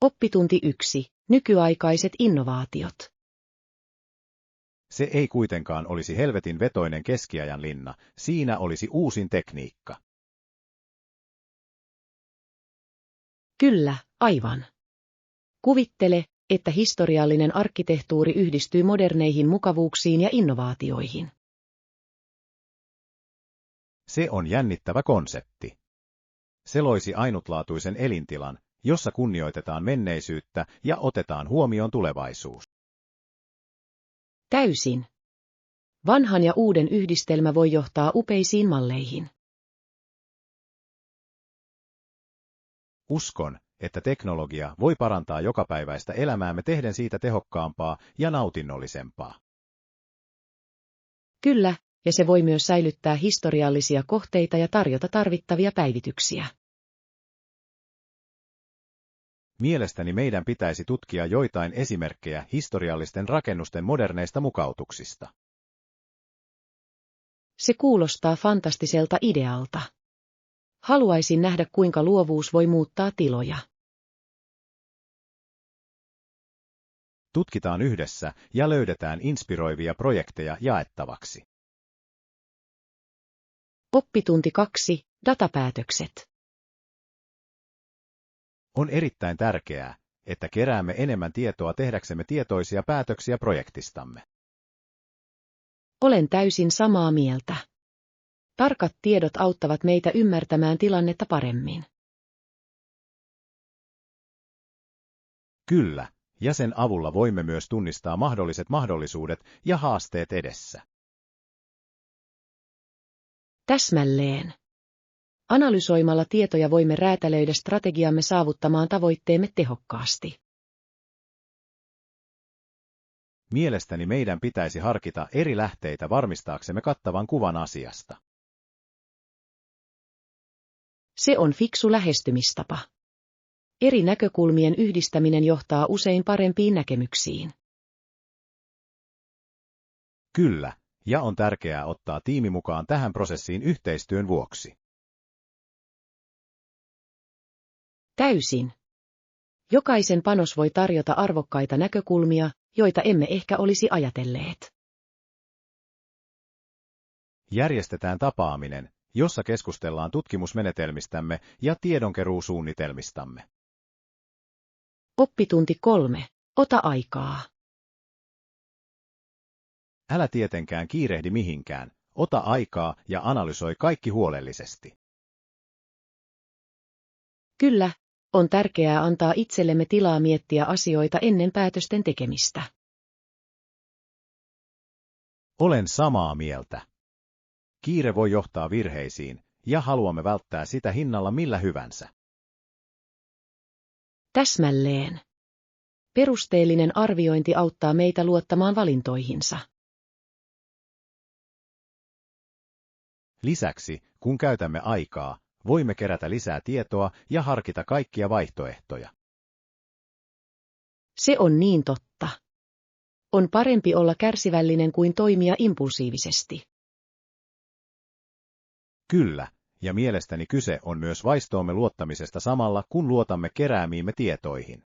Oppitunti 1. Nykyaikaiset innovaatiot. Se ei kuitenkaan olisi helvetin vetoinen keskiajan linna, siinä olisi uusin tekniikka. Kyllä, aivan. Kuvittele, että historiallinen arkkitehtuuri yhdistyy moderneihin mukavuuksiin ja innovaatioihin. Se on jännittävä konsepti. Se loisi ainutlaatuisen elintilan, jossa kunnioitetaan menneisyyttä ja otetaan huomioon tulevaisuus. Täysin. Vanhan ja uuden yhdistelmä voi johtaa upeisiin malleihin. Uskon, että teknologia voi parantaa jokapäiväistä elämäämme tehden siitä tehokkaampaa ja nautinnollisempaa. Kyllä, ja se voi myös säilyttää historiallisia kohteita ja tarjota tarvittavia päivityksiä. Mielestäni meidän pitäisi tutkia joitain esimerkkejä historiallisten rakennusten moderneista mukautuksista. Se kuulostaa fantastiselta idealta. Haluaisin nähdä, kuinka luovuus voi muuttaa tiloja. Tutkitaan yhdessä ja löydetään inspiroivia projekteja jaettavaksi. Oppitunti 2. Datapäätökset. On erittäin tärkeää, että keräämme enemmän tietoa tehdäksemme tietoisia päätöksiä projektistamme. Olen täysin samaa mieltä. Tarkat tiedot auttavat meitä ymmärtämään tilannetta paremmin. Kyllä, ja sen avulla voimme myös tunnistaa mahdolliset mahdollisuudet ja haasteet edessä. Täsmälleen. Analysoimalla tietoja voimme räätälöidä strategiamme saavuttamaan tavoitteemme tehokkaasti. Mielestäni meidän pitäisi harkita eri lähteitä varmistaaksemme kattavan kuvan asiasta. Se on fiksu lähestymistapa. Eri näkökulmien yhdistäminen johtaa usein parempiin näkemyksiin. Kyllä, ja on tärkeää ottaa tiimi mukaan tähän prosessiin yhteistyön vuoksi. Täysin. Jokaisen panos voi tarjota arvokkaita näkökulmia, joita emme ehkä olisi ajatelleet. Järjestetään tapaaminen, jossa keskustellaan tutkimusmenetelmistämme ja tiedonkeruusuunnitelmistamme. Oppitunti 3. Ota aikaa. Älä tietenkään kiirehdi mihinkään, ota aikaa ja analysoi kaikki huolellisesti. Kyllä, on tärkeää antaa itsellemme tilaa miettiä asioita ennen päätösten tekemistä. Olen samaa mieltä. Kiire voi johtaa virheisiin, ja haluamme välttää sitä hinnalla millä hyvänsä. Täsmälleen. Perusteellinen arviointi auttaa meitä luottamaan valintoihinsa. Lisäksi, kun käytämme aikaa, voimme kerätä lisää tietoa ja harkita kaikkia vaihtoehtoja. Se on niin totta. On parempi olla kärsivällinen kuin toimia impulsiivisesti. Kyllä, ja mielestäni kyse on myös vaistoomme luottamisesta samalla, kun luotamme keräämiimme tietoihin.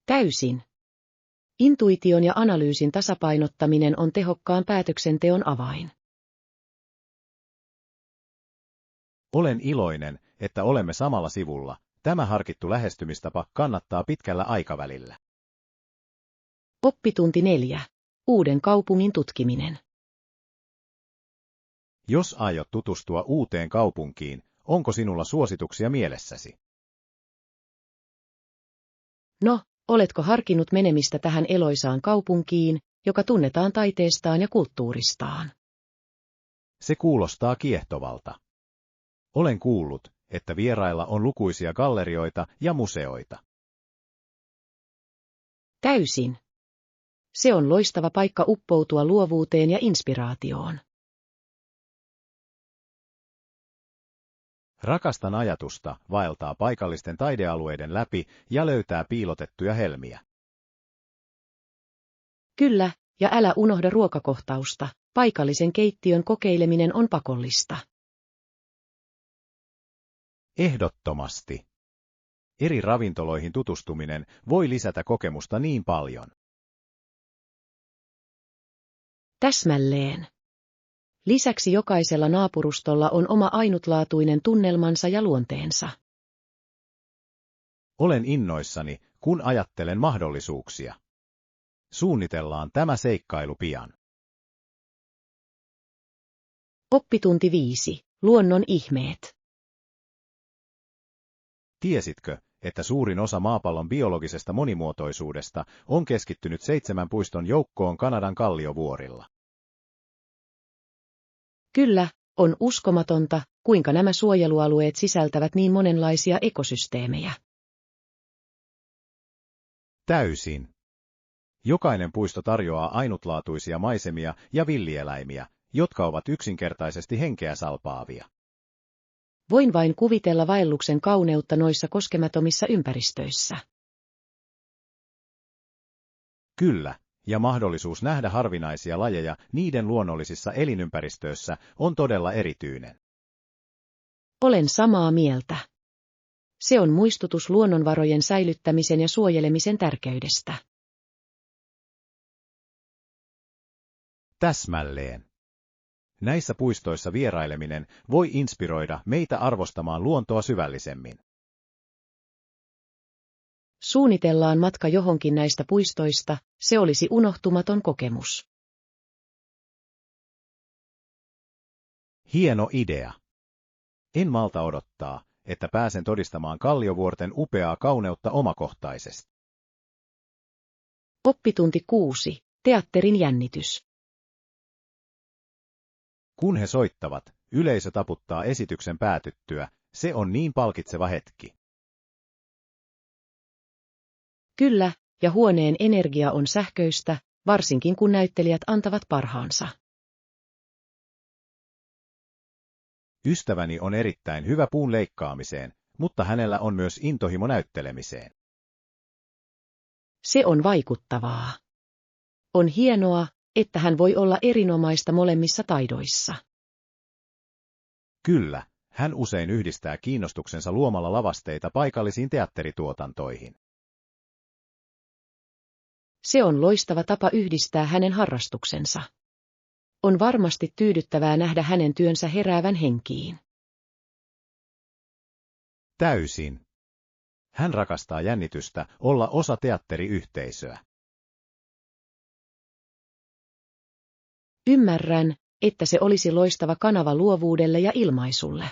Täysin. Intuition ja analyysin tasapainottaminen on tehokkaan päätöksenteon avain. Olen iloinen, että olemme samalla sivulla. Tämä harkittu lähestymistapa kannattaa pitkällä aikavälillä. Oppitunti 4. Uuden kaupungin tutkiminen. Jos aiot tutustua uuteen kaupunkiin, onko sinulla suosituksia mielessäsi? No, oletko harkinnut menemistä tähän eloisaan kaupunkiin, joka tunnetaan taiteestaan ja kulttuuristaan? Se kuulostaa kiehtovalta. Olen kuullut, että vierailla on lukuisia gallerioita ja museoita. Täysin. Se on loistava paikka uppoutua luovuuteen ja inspiraatioon. Rakastan ajatusta vaeltaa paikallisten taidealueiden läpi ja löytää piilotettuja helmiä. Kyllä, ja älä unohda ruokakohtausta. Paikallisen keittiön kokeileminen on pakollista. Ehdottomasti. Eri ravintoloihin tutustuminen voi lisätä kokemusta niin paljon. Täsmälleen. Lisäksi jokaisella naapurustolla on oma ainutlaatuinen tunnelmansa ja luonteensa. Olen innoissani, kun ajattelen mahdollisuuksia. Suunnitellaan tämä seikkailu pian. Oppitunti 5. Luonnon ihmeet. Tiesitkö, että suurin osa maapallon biologisesta monimuotoisuudesta on keskittynyt 7 puiston joukkoon Kanadan kalliovuorilla? Kyllä, on uskomatonta, kuinka nämä suojelualueet sisältävät niin monenlaisia ekosysteemejä. Täysin. Jokainen puisto tarjoaa ainutlaatuisia maisemia ja villieläimiä, jotka ovat yksinkertaisesti henkeä salpaavia. Voin vain kuvitella vaelluksen kauneutta noissa koskemattomissa ympäristöissä. Kyllä, ja mahdollisuus nähdä harvinaisia lajeja niiden luonnollisissa elinympäristöissä on todella erityinen. Olen samaa mieltä. Se on muistutus luonnonvarojen säilyttämisen ja suojelemisen tärkeydestä. Täsmälleen. Näissä puistoissa vieraileminen voi inspiroida meitä arvostamaan luontoa syvällisemmin. Suunnitellaan matka johonkin näistä puistoista, se olisi unohtumaton kokemus. Hieno idea. En malta odottaa, että pääsen todistamaan Kalliovuorten upeaa kauneutta omakohtaisesti. Oppitunti 6. Teatterin jännitys. Kun he soittavat, yleisö taputtaa esityksen päätyttyä, se on niin palkitseva hetki. Kyllä, ja huoneen energia on sähköistä, varsinkin kun näyttelijät antavat parhaansa. Ystäväni on erittäin hyvä puun leikkaamiseen, mutta hänellä on myös intohimo näyttelemiseen. Se on vaikuttavaa. On hienoa, että hän voi olla erinomaista molemmissa taidoissa. Kyllä, hän usein yhdistää kiinnostuksensa luomalla lavasteita paikallisiin teatterituotantoihin. Se on loistava tapa yhdistää hänen harrastuksensa. On varmasti tyydyttävää nähdä hänen työnsä heräävän henkiin. Täysin. Hän rakastaa jännitystä olla osa teatteriyhteisöä. Ymmärrän, että se olisi loistava kanava luovuudelle ja ilmaisulle.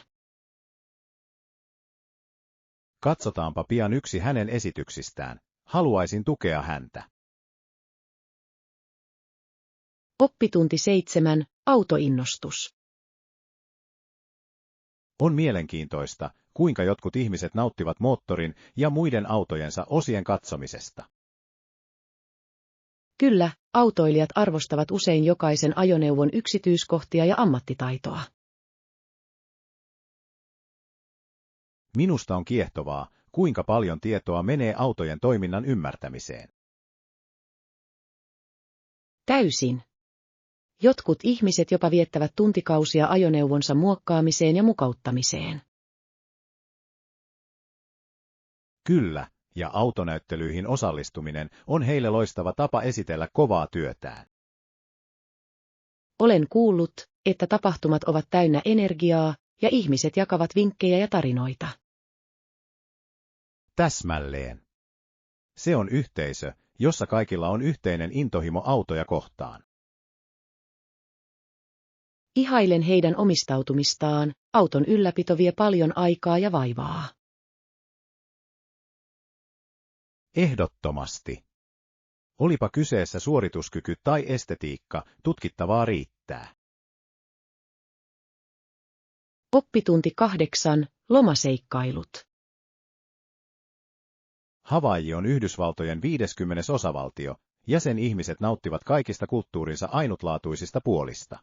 Katsotaanpa pian yksi hänen esityksistään. Haluaisin tukea häntä. Oppitunti 7. Autoinnostus. On mielenkiintoista, kuinka jotkut ihmiset nauttivat moottorin ja muiden autojensa osien katsomisesta. Kyllä, autoilijat arvostavat usein jokaisen ajoneuvon yksityiskohtia ja ammattitaitoa. Minusta on kiehtovaa, kuinka paljon tietoa menee autojen toiminnan ymmärtämiseen. Täysin. Jotkut ihmiset jopa viettävät tuntikausia ajoneuvonsa muokkaamiseen ja mukauttamiseen. Kyllä, ja autonäyttelyihin osallistuminen on heille loistava tapa esitellä kovaa työtään. Olen kuullut, että tapahtumat ovat täynnä energiaa, ja ihmiset jakavat vinkkejä ja tarinoita. Täsmälleen. Se on yhteisö, jossa kaikilla on yhteinen intohimo autoja kohtaan. Ihailen heidän omistautumistaan, auton ylläpito vie paljon aikaa ja vaivaa. Ehdottomasti. Olipa kyseessä suorituskyky tai estetiikka, tutkittavaa riittää. Oppitunti 8. Lomaseikkailut. Havaiji on Yhdysvaltojen 50. osavaltio, ja sen ihmiset nauttivat kaikista kulttuurinsa ainutlaatuisista puolista.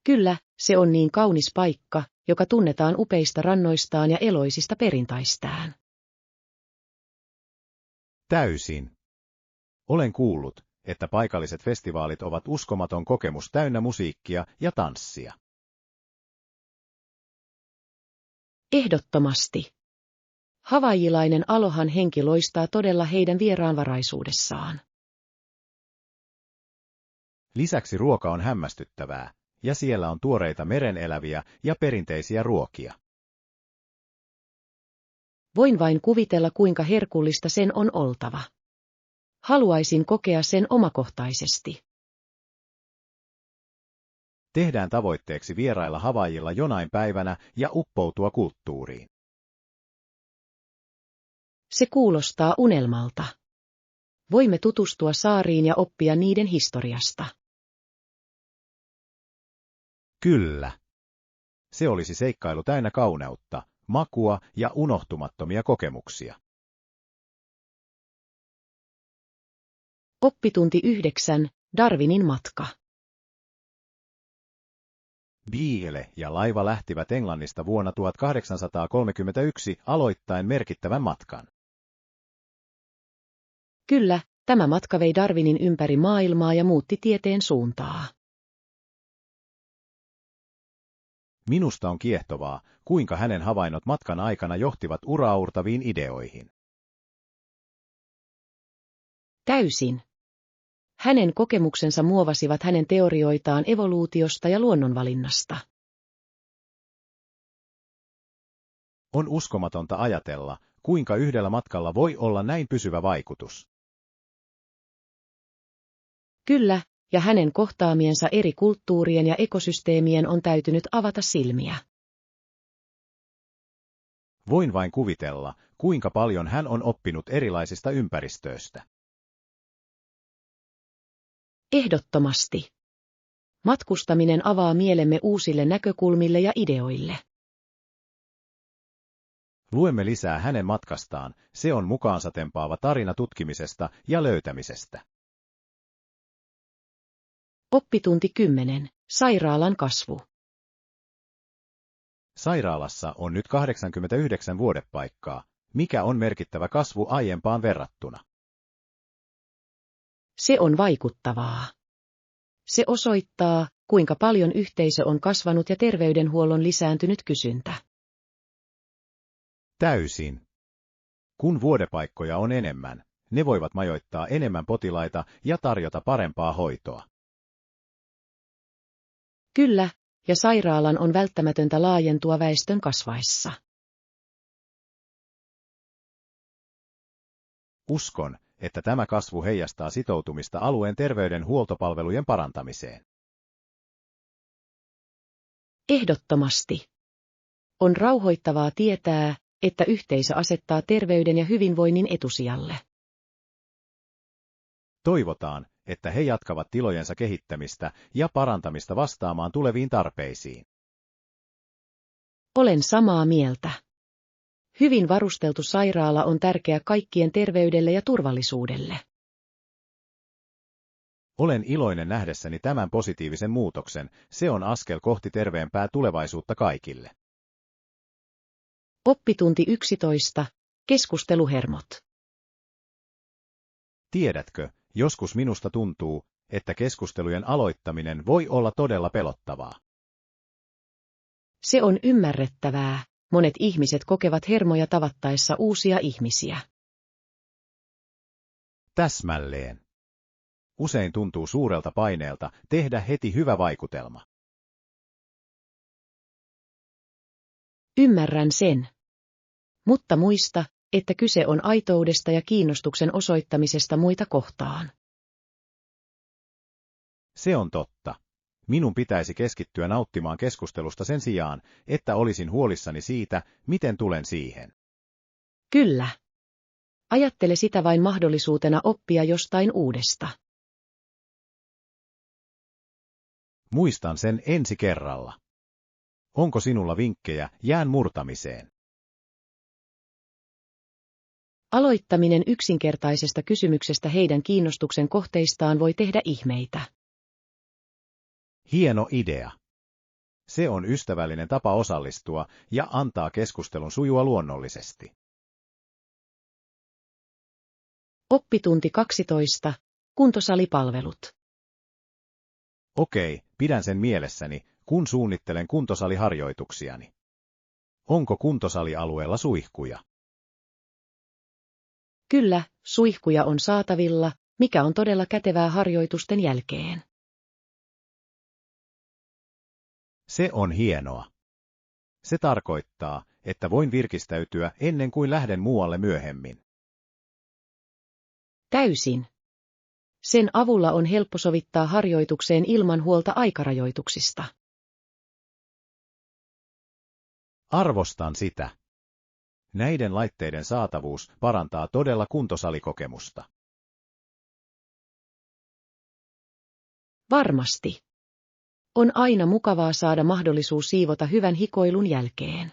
Kyllä, se on niin kaunis paikka, joka tunnetaan upeista rannoistaan ja eloisista perinteistään. Täysin. Olen kuullut, että paikalliset festivaalit ovat uskomaton kokemus täynnä musiikkia ja tanssia. Ehdottomasti. Hawaiilainen alohan henki loistaa todella heidän vieraanvaraisuudessaan. Lisäksi ruoka on hämmästyttävää, ja siellä on tuoreita mereneläviä ja perinteisiä ruokia. Voin vain kuvitella, kuinka herkullista sen on oltava. Haluaisin kokea sen omakohtaisesti. Tehdään tavoitteeksi vierailla Hawaiilla jonain päivänä ja uppoutua kulttuuriin. Se kuulostaa unelmalta. Voimme tutustua saariin ja oppia niiden historiasta. Kyllä. Se olisi seikkailu täynnä kauneutta, makua ja unohtumattomia kokemuksia. Oppitunti 9. Darwinin matka. Beagle ja laiva lähtivät Englannista vuonna 1831 aloittaen merkittävän matkan. Kyllä, tämä matka vei Darwinin ympäri maailmaa ja muutti tieteen suuntaa. Minusta on kiehtovaa, kuinka hänen havainnot matkan aikana johtivat uraauurtaviin ideoihin. Täysin. Hänen kokemuksensa muovasivat hänen teorioitaan evoluutiosta ja luonnonvalinnasta. On uskomatonta ajatella, kuinka yhdellä matkalla voi olla näin pysyvä vaikutus. Kyllä, ja hänen kohtaamiensa eri kulttuurien ja ekosysteemien on täytynyt avata silmiä. Voin vain kuvitella, kuinka paljon hän on oppinut erilaisista ympäristöistä. Ehdottomasti. Matkustaminen avaa mielemme uusille näkökulmille ja ideoille. Luemme lisää hänen matkastaan, se on mukaansa tempaava tarina tutkimisesta ja löytämisestä. Oppitunti 10. Sairaalan kasvu. Sairaalassa on nyt 89 vuodepaikkaa, mikä on merkittävä kasvu aiempaan verrattuna. Se on vaikuttavaa. Se osoittaa, kuinka paljon yhteisö on kasvanut ja terveydenhuollon lisääntynyt kysyntä. Täysin. Kun vuodepaikkoja on enemmän, ne voivat majoittaa enemmän potilaita ja tarjota parempaa hoitoa. Kyllä, ja sairaalan on välttämätöntä laajentua väestön kasvaessa. Uskon, että tämä kasvu heijastaa sitoutumista alueen terveydenhuoltopalvelujen parantamiseen. Ehdottomasti. On rauhoittavaa tietää, että yhteisö asettaa terveyden ja hyvinvoinnin etusijalle. Toivotaan, että he jatkavat tilojensa kehittämistä ja parantamista vastaamaan tuleviin tarpeisiin. Olen samaa mieltä. Hyvin varusteltu sairaala on tärkeä kaikkien terveydelle ja turvallisuudelle. Olen iloinen nähdessäni tämän positiivisen muutoksen, se on askel kohti terveempää tulevaisuutta kaikille. Oppitunti 11. Keskusteluhermot. Tiedätkö, joskus minusta tuntuu, että keskustelujen aloittaminen voi olla todella pelottavaa. Se on ymmärrettävää. Monet ihmiset kokevat hermoja tavattaessa uusia ihmisiä. Täsmälleen. Usein tuntuu suurelta paineelta tehdä heti hyvä vaikutelma. Ymmärrän sen. Mutta muista, että kyse on aitoudesta ja kiinnostuksen osoittamisesta muita kohtaan. Se on totta. Minun pitäisi keskittyä nauttimaan keskustelusta sen sijaan, että olisin huolissani siitä, miten tulen siihen. Kyllä. Ajattele sitä vain mahdollisuutena oppia jostain uudesta. Muistan sen ensi kerralla. Onko sinulla vinkkejä jään murtamiseen? Aloittaminen yksinkertaisesta kysymyksestä heidän kiinnostuksen kohteistaan voi tehdä ihmeitä. Hieno idea. Se on ystävällinen tapa osallistua ja antaa keskustelun sujua luonnollisesti. Oppitunti 12. Kuntosalipalvelut. Okei, pidän sen mielessäni, kun suunnittelen kuntosaliharjoituksiani. Onko kuntosalialueella suihkuja? Kyllä, suihkuja on saatavilla, mikä on todella kätevää harjoitusten jälkeen. Se on hienoa. Se tarkoittaa, että voin virkistäytyä ennen kuin lähden muualle myöhemmin. Täysin. Sen avulla on helppo sovittaa harjoitukseen ilman huolta aikarajoituksista. Arvostan sitä. Näiden laitteiden saatavuus parantaa todella kuntosalikokemusta. Varmasti. On aina mukavaa saada mahdollisuus siivota hyvän hikoilun jälkeen.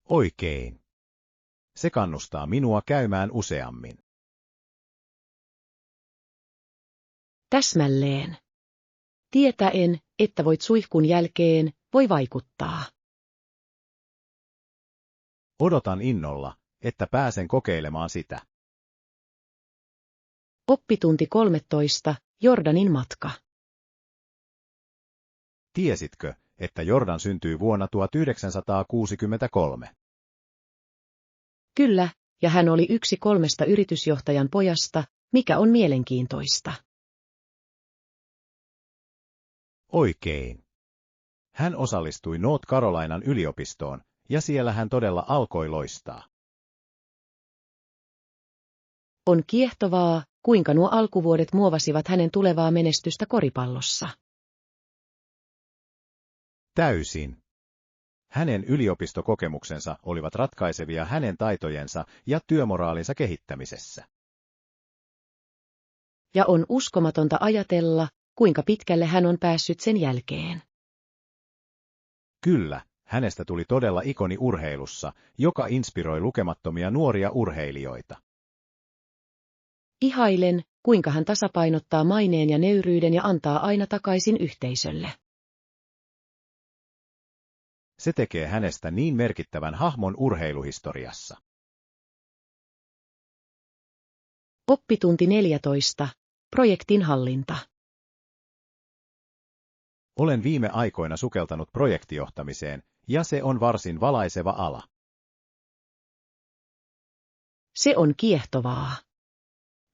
Oikein. Se kannustaa minua käymään useammin. Täsmälleen. Tietäen, että voit suihkun jälkeen, voi vaikuttaa. Odotan innolla, että pääsen kokeilemaan sitä. Oppitunti 13. Jordanin matka. Tiesitkö, että Jordan syntyi vuonna 1963? Kyllä, ja hän oli yksi 3 yritysjohtajan pojasta, mikä on mielenkiintoista. Oikein. Hän osallistui North Carolinan yliopistoon, ja siellä hän todella alkoi loistaa. On kiehtovaa, kuinka nuo alkuvuodet muovasivat hänen tulevaa menestystä koripallossa. Täysin. Hänen yliopistokokemuksensa olivat ratkaisevia hänen taitojensa ja työmoraalinsa kehittämisessä. Ja on uskomatonta ajatella, kuinka pitkälle hän on päässyt sen jälkeen. Kyllä, hänestä tuli todella ikoni urheilussa, joka inspiroi lukemattomia nuoria urheilijoita. Ihailen, kuinka hän tasapainottaa maineen ja nöyryyden ja antaa aina takaisin yhteisölle. Se tekee hänestä niin merkittävän hahmon urheiluhistoriassa. Oppitunti 14. Projektin hallinta. Olen viime aikoina sukeltanut projektijohtamiseen, ja se on varsin valaiseva ala. Se on kiehtovaa.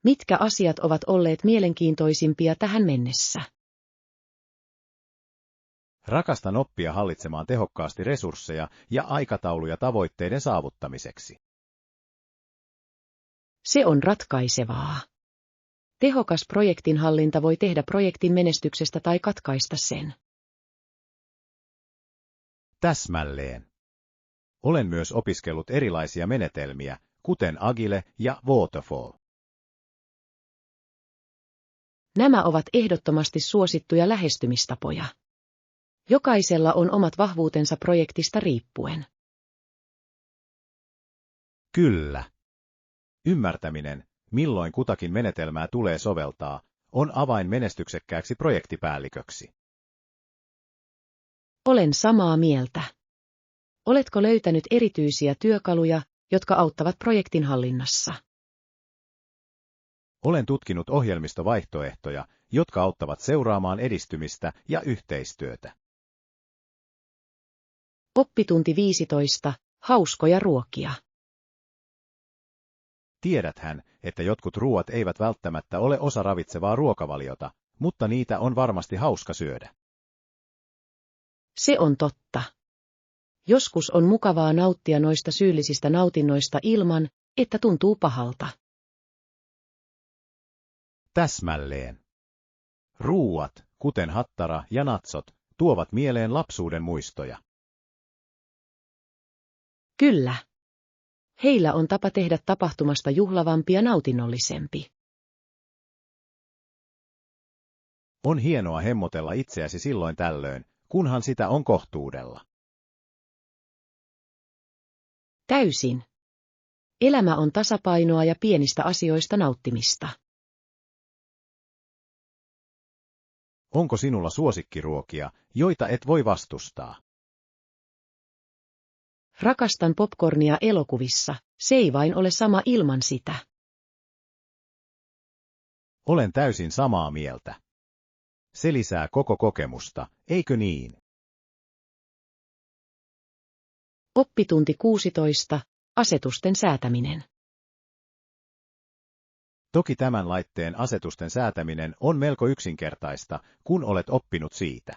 Mitkä asiat ovat olleet mielenkiintoisimpia tähän mennessä? Rakastan oppia hallitsemaan tehokkaasti resursseja ja aikatauluja tavoitteiden saavuttamiseksi. Se on ratkaisevaa. Tehokas projektinhallinta voi tehdä projektin menestyksestä tai katkaista sen. Täsmälleen. Olen myös opiskellut erilaisia menetelmiä, kuten Agile ja Waterfall. Nämä ovat ehdottomasti suosittuja lähestymistapoja. Jokaisella on omat vahvuutensa projektista riippuen. Kyllä. Ymmärtäminen, milloin kutakin menetelmää tulee soveltaa, on avain menestyksekkääksi projektipäälliköksi. Olen samaa mieltä. Oletko löytänyt erityisiä työkaluja, jotka auttavat projektin hallinnassa? Olen tutkinut ohjelmistovaihtoehtoja, jotka auttavat seuraamaan edistymistä ja yhteistyötä. Oppitunti 15. Hauskoja ruokia. Tiedäthän, että jotkut ruoat eivät välttämättä ole osa ravitsevaa ruokavaliota, mutta niitä on varmasti hauska syödä. Se on totta. Joskus on mukavaa nauttia noista syyllisistä nautinnoista ilman, että tuntuu pahalta. Täsmälleen. Ruuat, kuten hattara ja natsot, tuovat mieleen lapsuuden muistoja. Kyllä. Heillä on tapa tehdä tapahtumasta juhlavampi ja nautinnollisempi. On hienoa hemmotella itseäsi silloin tällöin, kunhan sitä on kohtuudella. Täysin. Elämä on tasapainoa ja pienistä asioista nauttimista. Onko sinulla suosikkiruokia, joita et voi vastustaa? Rakastan popcornia elokuvissa, se ei vain ole sama ilman sitä. Olen täysin samaa mieltä. Se lisää koko kokemusta, eikö niin? Oppitunti 16. Asetusten säätäminen. Toki tämän laitteen asetusten säätäminen on melko yksinkertaista, kun olet oppinut siitä.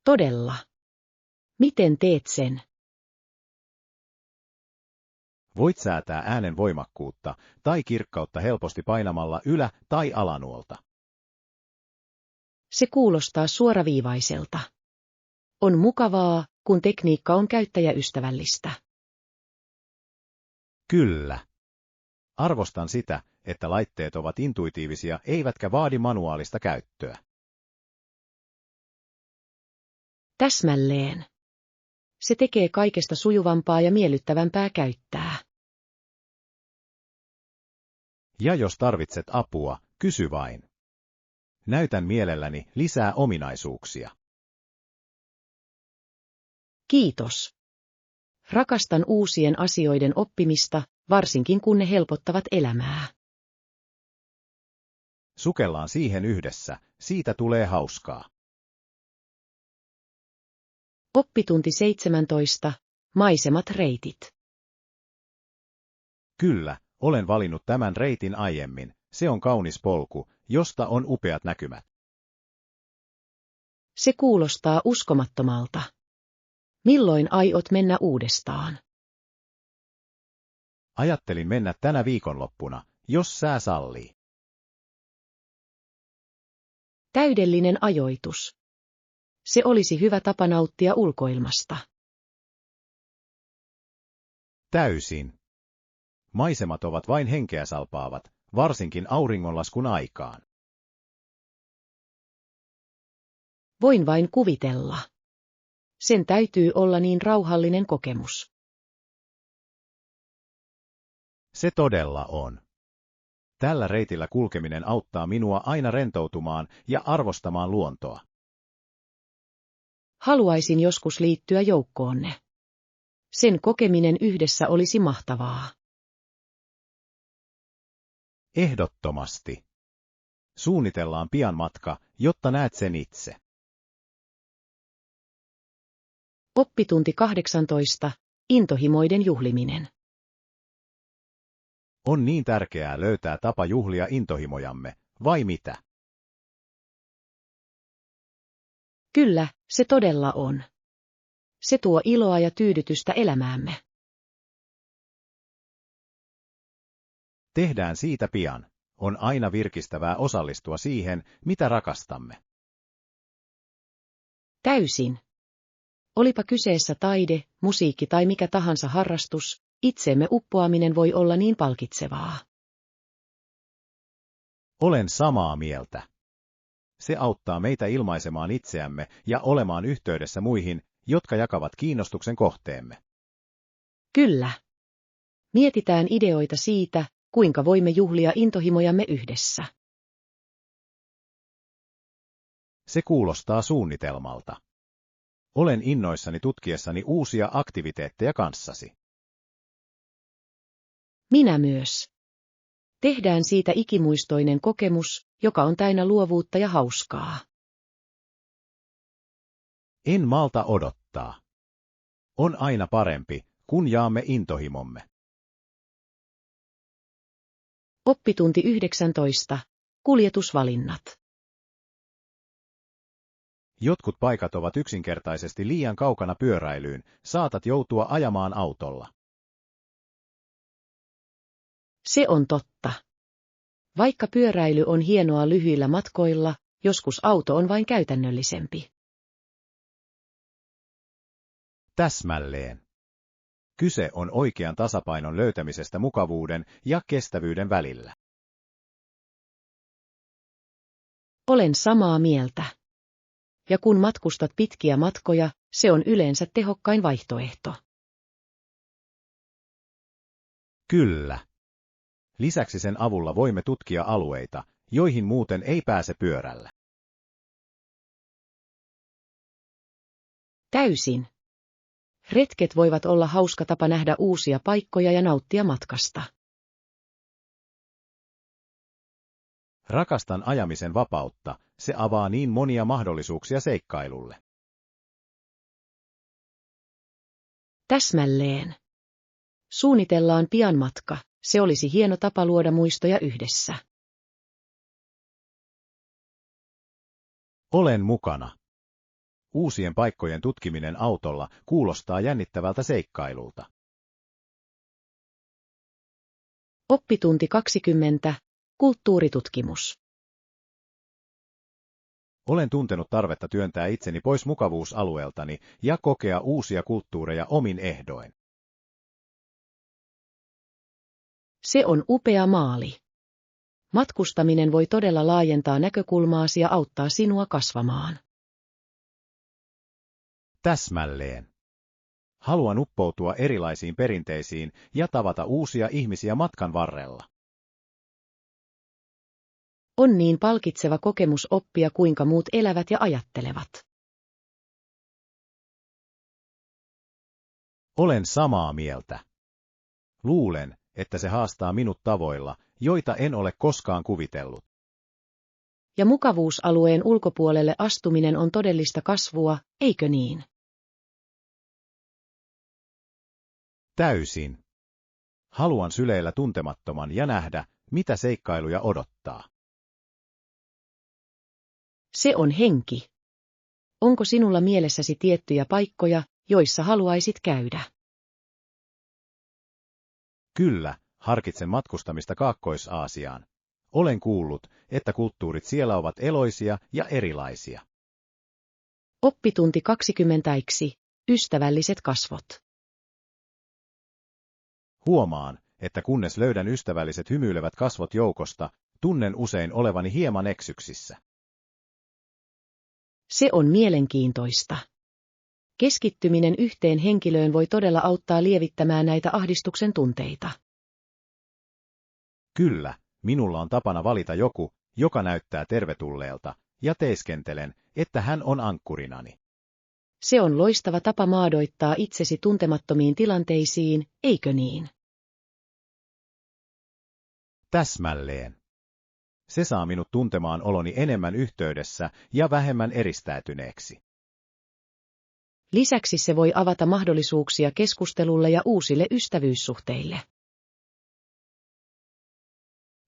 Todella. Miten teet sen? Voit säätää äänen voimakkuutta tai kirkkautta helposti painamalla ylä- tai alanuolta. Se kuulostaa suoraviivaiselta. On mukavaa, kun tekniikka on käyttäjäystävällistä. Kyllä. Arvostan sitä, että laitteet ovat intuitiivisia eivätkä vaadi manuaalista käyttöä. Täsmälleen. Se tekee kaikesta sujuvampaa ja miellyttävämpää käyttää. Ja jos tarvitset apua, kysy vain. Näytän mielelläni lisää ominaisuuksia. Kiitos. Rakastan uusien asioiden oppimista, varsinkin kun ne helpottavat elämää. Sukellaan siihen yhdessä, siitä tulee hauskaa. Oppitunti 17. Maisemat reitit. Kyllä, olen valinnut tämän reitin aiemmin. Se on kaunis polku, josta on upeat näkymät. Se kuulostaa uskomattomalta. Milloin aiot mennä uudestaan? Ajattelin mennä tänä viikonloppuna, jos sää sallii. Täydellinen ajoitus. Se olisi hyvä tapa nauttia ulkoilmasta. Täysin. Maisemat ovat vain henkeä salpaavat, varsinkin auringonlaskun aikaan. Voin vain kuvitella. Sen täytyy olla niin rauhallinen kokemus. Se todella on. Tällä reitillä kulkeminen auttaa minua aina rentoutumaan ja arvostamaan luontoa. Haluaisin joskus liittyä joukkoonne. Sen kokeminen yhdessä olisi mahtavaa. Ehdottomasti. Suunnitellaan pian matka, jotta näet sen itse. Oppitunti 18. Intohimoiden juhliminen. On niin tärkeää löytää tapa juhlia intohimojamme, vai mitä? Kyllä, se todella on. Se tuo iloa ja tyydytystä elämäämme. Tehdään siitä pian. On aina virkistävää osallistua siihen, mitä rakastamme. Täysin. Olipa kyseessä taide, musiikki tai mikä tahansa harrastus, itseemme uppoaminen voi olla niin palkitsevaa. Olen samaa mieltä. Se auttaa meitä ilmaisemaan itseämme ja olemaan yhteydessä muihin, jotka jakavat kiinnostuksen kohteemme. Kyllä. Mietitään ideoita siitä, kuinka voimme juhlia intohimojamme yhdessä. Se kuulostaa suunnitelmalta. Olen innoissani tutkiessani uusia aktiviteetteja kanssasi. Minä myös. Tehdään siitä ikimuistoinen kokemus, joka on täynnä luovuutta ja hauskaa. En malta odottaa. On aina parempi, kun jaamme intohimomme. Oppitunti 19. Kuljetusvalinnat. Jotkut paikat ovat yksinkertaisesti liian kaukana pyöräilyyn, saatat joutua ajamaan autolla. Se on totta. Vaikka pyöräily on hienoa lyhyillä matkoilla, joskus auto on vain käytännöllisempi. Täsmälleen. Kyse on oikean tasapainon löytämisestä mukavuuden ja kestävyyden välillä. Olen samaa mieltä. Ja kun matkustat pitkiä matkoja, se on yleensä tehokkain vaihtoehto. Kyllä. Lisäksi sen avulla voimme tutkia alueita, joihin muuten ei pääse pyörällä. Täysin. Retket voivat olla hauska tapa nähdä uusia paikkoja ja nauttia matkasta. Rakastan ajamisen vapautta, se avaa niin monia mahdollisuuksia seikkailulle. Täsmälleen. Suunnitellaan pian matka, se olisi hieno tapa luoda muistoja yhdessä. Olen mukana. Uusien paikkojen tutkiminen autolla kuulostaa jännittävältä seikkailulta. Oppitunti 20. Kulttuuritutkimus. Olen tuntenut tarvetta työntää itseni pois mukavuusalueeltani ja kokea uusia kulttuureja omin ehdoin. Se on upea maali. Matkustaminen voi todella laajentaa näkökulmaasi ja auttaa sinua kasvamaan. Täsmälleen. Haluan uppoutua erilaisiin perinteisiin ja tavata uusia ihmisiä matkan varrella. On niin palkitseva kokemus oppia, kuinka muut elävät ja ajattelevat. Olen samaa mieltä. Luulen, että se haastaa minut tavoilla, joita en ole koskaan kuvitellut. Ja mukavuusalueen ulkopuolelle astuminen on todellista kasvua, eikö niin? Täysin. Haluan syleillä tuntemattoman ja nähdä, mitä seikkailuja odottaa. Se on henki. Onko sinulla mielessäsi tiettyjä paikkoja, joissa haluaisit käydä? Kyllä, harkitsen matkustamista Kaakkois-Aasiaan. Olen kuullut, että kulttuurit siellä ovat eloisia ja erilaisia. Oppitunti 20. Ystävälliset kasvot. Huomaan, että kunnes löydän ystävälliset hymyilevät kasvot joukosta, tunnen usein olevani hieman eksyksissä. Se on mielenkiintoista. Keskittyminen yhteen henkilöön voi todella auttaa lievittämään näitä ahdistuksen tunteita. Kyllä, minulla on tapana valita joku, joka näyttää tervetulleelta, ja teeskentelen, että hän on ankkurinani. Se on loistava tapa maadoittaa itsesi tuntemattomiin tilanteisiin, eikö niin? Täsmälleen. Se saa minut tuntemaan oloni enemmän yhteydessä ja vähemmän eristäytyneeksi. Lisäksi se voi avata mahdollisuuksia keskustelulle ja uusille ystävyyssuhteille.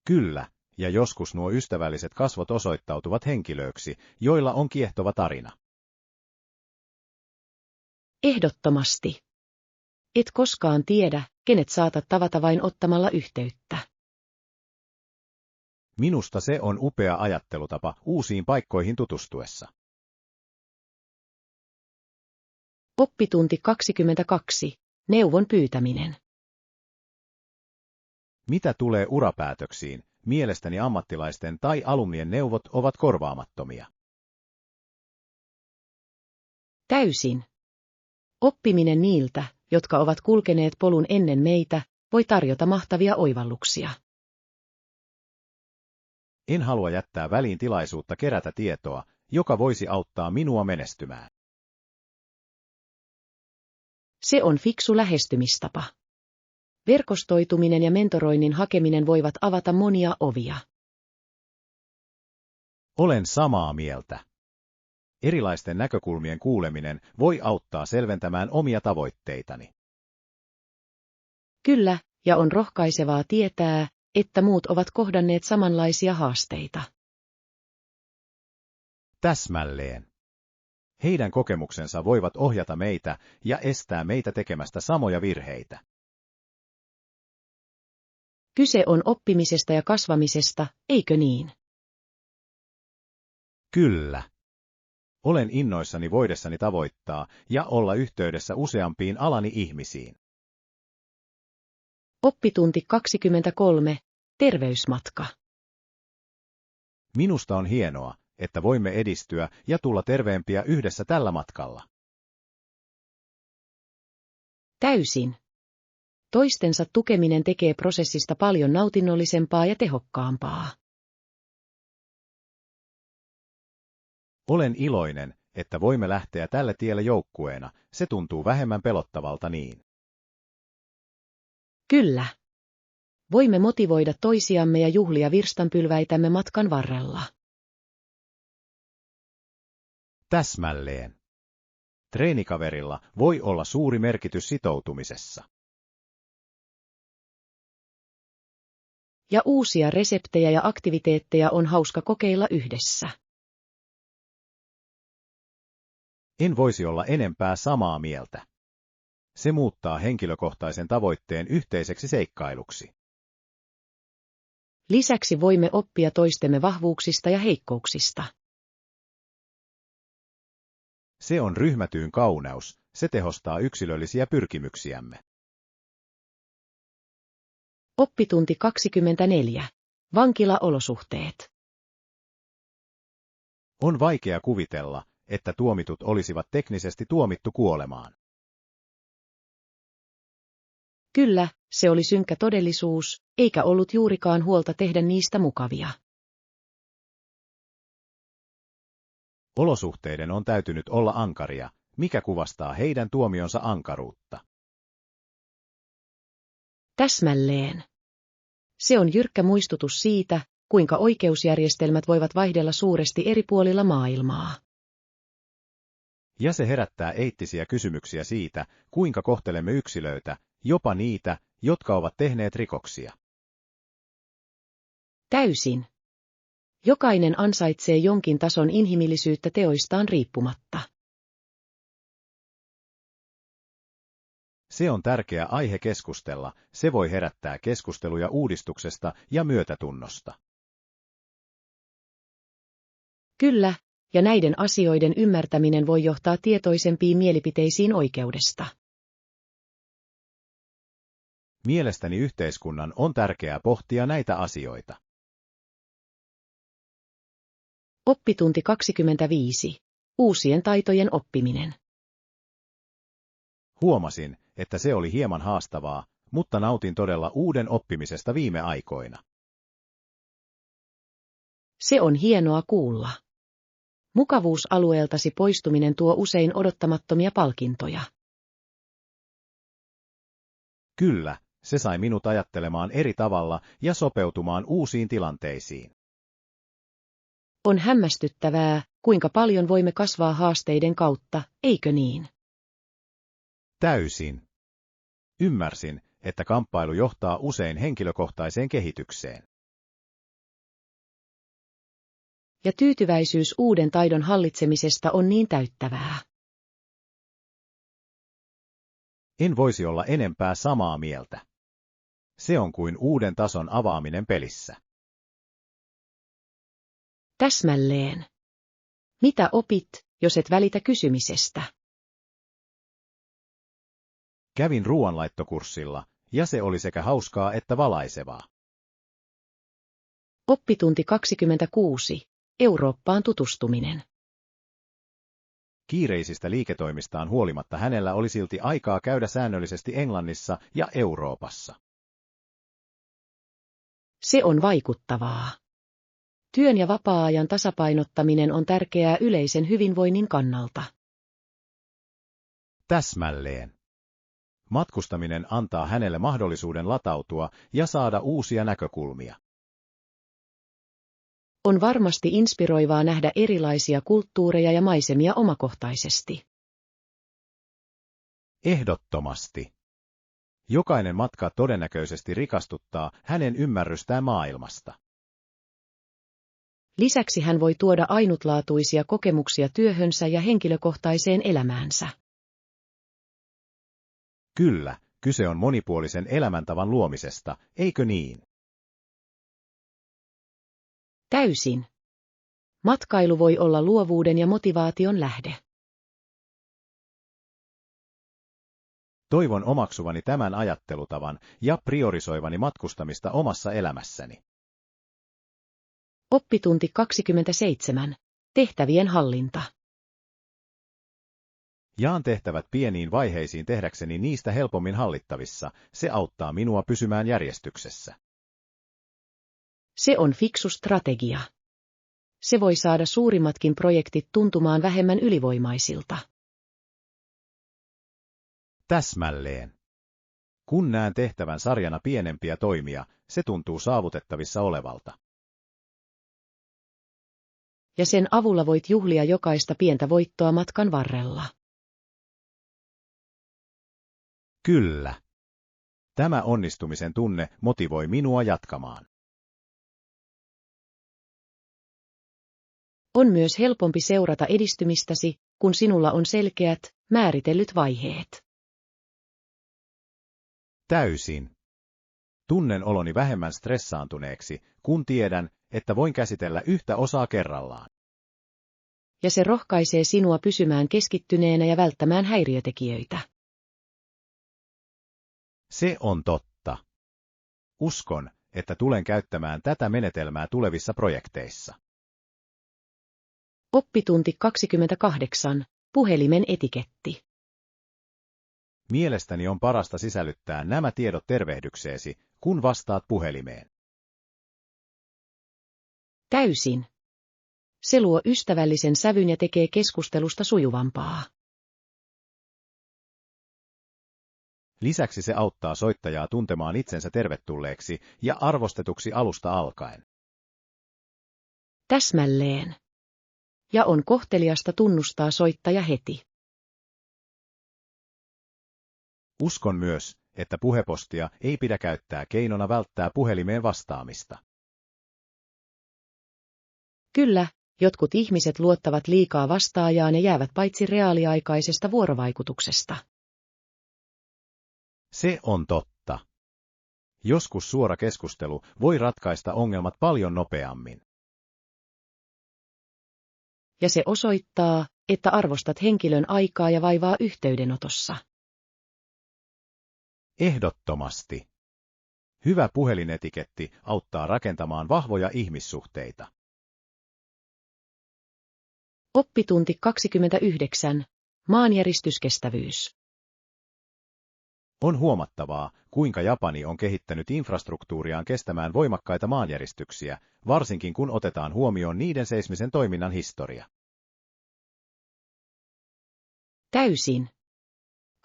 Kyllä, ja joskus nuo ystävälliset kasvot osoittautuvat henkilöiksi, joilla on kiehtova tarina. Ehdottomasti. Et koskaan tiedä, kenet saatat tavata vain ottamalla yhteyttä. Minusta se on upea ajattelutapa uusiin paikkoihin tutustuessa. Oppitunti 22. Neuvon pyytäminen. Mitä tulee urapäätöksiin, mielestäni ammattilaisten tai alumnien neuvot ovat korvaamattomia. Täysin. Oppiminen niiltä, jotka ovat kulkeneet polun ennen meitä, voi tarjota mahtavia oivalluksia. En halua jättää väliin tilaisuutta kerätä tietoa, joka voisi auttaa minua menestymään. Se on fiksu lähestymistapa. Verkostoituminen ja mentoroinnin hakeminen voivat avata monia ovia. Olen samaa mieltä. Erilaisten näkökulmien kuuleminen voi auttaa selventämään omia tavoitteitani. Kyllä, ja on rohkaisevaa tietää, että muut ovat kohdanneet samanlaisia haasteita. Täsmälleen. Heidän kokemuksensa voivat ohjata meitä ja estää meitä tekemästä samoja virheitä. Kyse on oppimisesta ja kasvamisesta, eikö niin? Kyllä. Olen innoissani voidessani tavoittaa ja olla yhteydessä useampiin alani ihmisiin. Oppitunti 23. Terveysmatka. Minusta on hienoa, että voimme edistyä ja tulla terveempiä yhdessä tällä matkalla. Täysin. Toistensa tukeminen tekee prosessista paljon nautinnollisempaa ja tehokkaampaa. Olen iloinen, että voimme lähteä tällä tiellä joukkueena, se tuntuu vähemmän pelottavalta niin. Kyllä. Voimme motivoida toisiamme ja juhlia virstanpylväitämme matkan varrella. Täsmälleen. Treenikaverilla voi olla suuri merkitys sitoutumisessa. Ja uusia reseptejä ja aktiviteetteja on hauska kokeilla yhdessä. En voisi olla enempää samaa mieltä. Se muuttaa henkilökohtaisen tavoitteen yhteiseksi seikkailuksi. Lisäksi voimme oppia toistemme vahvuuksista ja heikkouksista. Se on ryhmätyön kauneus, se tehostaa yksilöllisiä pyrkimyksiämme. Oppitunti 24. Vankilaolosuhteet. On vaikea kuvitella, että tuomitut olisivat teknisesti tuomittu kuolemaan. Kyllä, se oli synkkä todellisuus, eikä ollut juurikaan huolta tehdä niistä mukavia. Olosuhteiden on täytynyt olla ankaria, mikä kuvastaa heidän tuomionsa ankaruutta. Täsmälleen. Se on jyrkkä muistutus siitä, kuinka oikeusjärjestelmät voivat vaihdella suuresti eri puolilla maailmaa. Ja se herättää eettisiä kysymyksiä siitä, kuinka kohtelemme yksilöitä, jopa niitä, jotka ovat tehneet rikoksia. Täysin. Jokainen ansaitsee jonkin tason inhimillisyyttä teoistaan riippumatta. Se on tärkeä aihe keskustella, se voi herättää keskusteluja uudistuksesta ja myötätunnosta. Kyllä, ja näiden asioiden ymmärtäminen voi johtaa tietoisempiin mielipiteisiin oikeudesta. Mielestäni yhteiskunnan on tärkeää pohtia näitä asioita. Oppitunti 25. Uusien taitojen oppiminen. Huomasin, että se oli hieman haastavaa, mutta nautin todella uuden oppimisesta viime aikoina. Se on hienoa kuulla. Mukavuusalueeltasi poistuminen tuo usein odottamattomia palkintoja. Kyllä, se sai minut ajattelemaan eri tavalla ja sopeutumaan uusiin tilanteisiin. On hämmästyttävää, kuinka paljon voimme kasvaa haasteiden kautta, eikö niin? Täysin. Ymmärsin, että kamppailu johtaa usein henkilökohtaiseen kehitykseen. Ja tyytyväisyys uuden taidon hallitsemisesta on niin täyttävää. En voisi olla enempää samaa mieltä. Se on kuin uuden tason avaaminen pelissä. Täsmälleen. Mitä opit, jos et välitä kysymisestä? Kävin ruoanlaittokurssilla, ja se oli sekä hauskaa että valaisevaa. Oppitunti 26. Eurooppaan tutustuminen. Kiireisistä liiketoimistaan huolimatta hänellä oli silti aikaa käydä säännöllisesti Englannissa ja Euroopassa. Se on vaikuttavaa. Työn ja vapaa-ajan tasapainottaminen on tärkeää yleisen hyvinvoinnin kannalta. Täsmälleen. Matkustaminen antaa hänelle mahdollisuuden latautua ja saada uusia näkökulmia. On varmasti inspiroivaa nähdä erilaisia kulttuureja ja maisemia omakohtaisesti. Ehdottomasti. Jokainen matka todennäköisesti rikastuttaa hänen ymmärrystään maailmasta. Lisäksi hän voi tuoda ainutlaatuisia kokemuksia työhönsä ja henkilökohtaiseen elämäänsä. Kyllä, kyse on monipuolisen elämäntavan luomisesta, eikö niin? Täysin. Matkailu voi olla luovuuden ja motivaation lähde. Toivon omaksuvani tämän ajattelutavan ja priorisoivani matkustamista omassa elämässäni. Oppitunti 27. Tehtävien hallinta. Jaan tehtävät pieniin vaiheisiin tehdäkseni niistä helpommin hallittavissa, se auttaa minua pysymään järjestyksessä. Se on fiksu strategia. Se voi saada suurimmatkin projektit tuntumaan vähemmän ylivoimaisilta. Täsmälleen. Kun näen tehtävän sarjana pienempiä toimia, se tuntuu saavutettavissa olevalta. Ja sen avulla voit juhlia jokaista pientä voittoa matkan varrella. Kyllä. Tämä onnistumisen tunne motivoi minua jatkamaan. On myös helpompi seurata edistymistäsi, kun sinulla on selkeät, määritellyt vaiheet. Täysin. Tunnen oloni vähemmän stressaantuneeksi, kun tiedän, että voin käsitellä yhtä osaa kerrallaan. Ja se rohkaisee sinua pysymään keskittyneenä ja välttämään häiriötekijöitä. Se on totta. Uskon, että tulen käyttämään tätä menetelmää tulevissa projekteissa. Oppitunti 28. Puhelimen etiketti. Mielestäni on parasta sisällyttää nämä tiedot tervehdykseesi, kun vastaat puhelimeen. Täysin. Se luo ystävällisen sävyn ja tekee keskustelusta sujuvampaa. Lisäksi se auttaa soittajaa tuntemaan itsensä tervetulleeksi ja arvostetuksi alusta alkaen. Täsmälleen. Ja on kohteliasta tunnustaa soittaja heti. Uskon myös, että puhepostia ei pidä käyttää keinona välttää puhelimeen vastaamista. Kyllä, jotkut ihmiset luottavat liikaa vastaajaan ja jäävät paitsi reaaliaikaisesta vuorovaikutuksesta. Se on totta. Joskus suora keskustelu voi ratkaista ongelmat paljon nopeammin. Ja se osoittaa, että arvostat henkilön aikaa ja vaivaa yhteydenotossa. Ehdottomasti. Hyvä puhelinetiketti auttaa rakentamaan vahvoja ihmissuhteita. Oppitunti 29. Maanjäristyskestävyys. On huomattavaa, kuinka Japani on kehittänyt infrastruktuuriaan kestämään voimakkaita maanjäristyksiä, varsinkin kun otetaan huomioon niiden seismisen toiminnan historia. Täysin.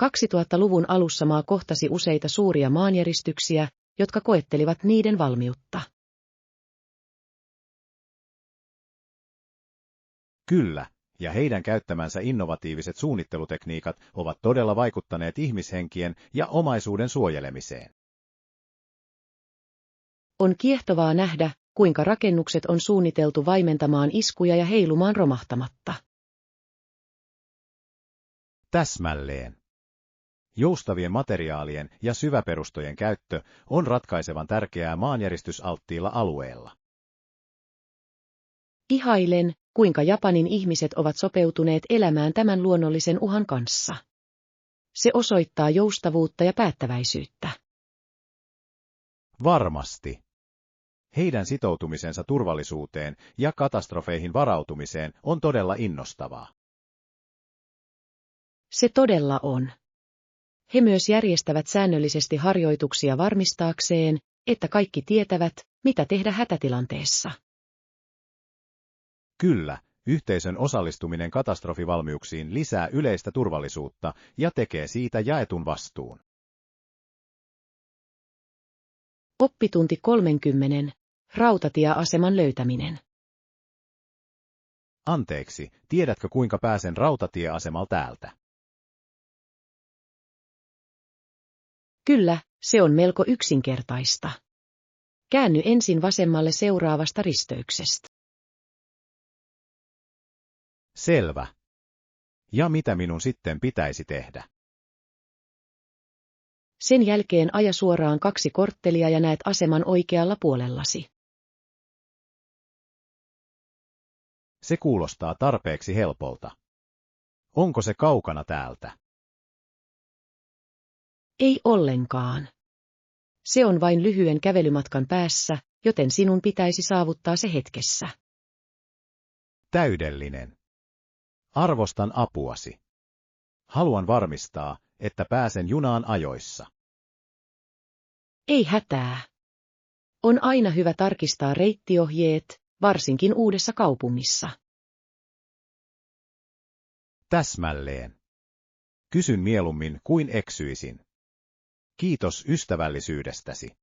2000-luvun alussa maa kohtasi useita suuria maanjäristyksiä, jotka koettelivat niiden valmiutta. Kyllä, ja heidän käyttämänsä innovatiiviset suunnittelutekniikat ovat todella vaikuttaneet ihmishenkien ja omaisuuden suojelemiseen. On kiehtovaa nähdä, kuinka rakennukset on suunniteltu vaimentamaan iskuja ja heilumaan romahtamatta. Täsmälleen. Joustavien materiaalien ja syväperustojen käyttö on ratkaisevan tärkeää maanjäristysalttiilla alueella. Ihailen, kuinka Japanin ihmiset ovat sopeutuneet elämään tämän luonnollisen uhan kanssa. Se osoittaa joustavuutta ja päättäväisyyttä. Varmasti. Heidän sitoutumisensa turvallisuuteen ja katastrofeihin varautumiseen on todella innostavaa. Se todella on. He myös järjestävät säännöllisesti harjoituksia varmistaakseen, että kaikki tietävät, mitä tehdä hätätilanteessa. Kyllä, yhteisön osallistuminen katastrofivalmiuksiin lisää yleistä turvallisuutta ja tekee siitä jaetun vastuun. Oppitunti 30. Rautatieaseman löytäminen. Anteeksi, tiedätkö kuinka pääsen rautatieasemal täältä? Kyllä, se on melko yksinkertaista. Käänny ensin vasemmalle seuraavasta risteyksestä. Selvä. Ja mitä minun sitten pitäisi tehdä? Sen jälkeen aja suoraan 2 korttelia ja näet aseman oikealla puolellasi. Se kuulostaa tarpeeksi helpolta. Onko se kaukana täältä? Ei ollenkaan. Se on vain lyhyen kävelymatkan päässä, joten sinun pitäisi saavuttaa se hetkessä. Täydellinen. Arvostan apuasi. Haluan varmistaa, että pääsen junaan ajoissa. Ei hätää. On aina hyvä tarkistaa reittiohjeet, varsinkin uudessa kaupungissa. Täsmälleen. Kysyn mieluummin kuin eksyisin. Kiitos ystävällisyydestäsi.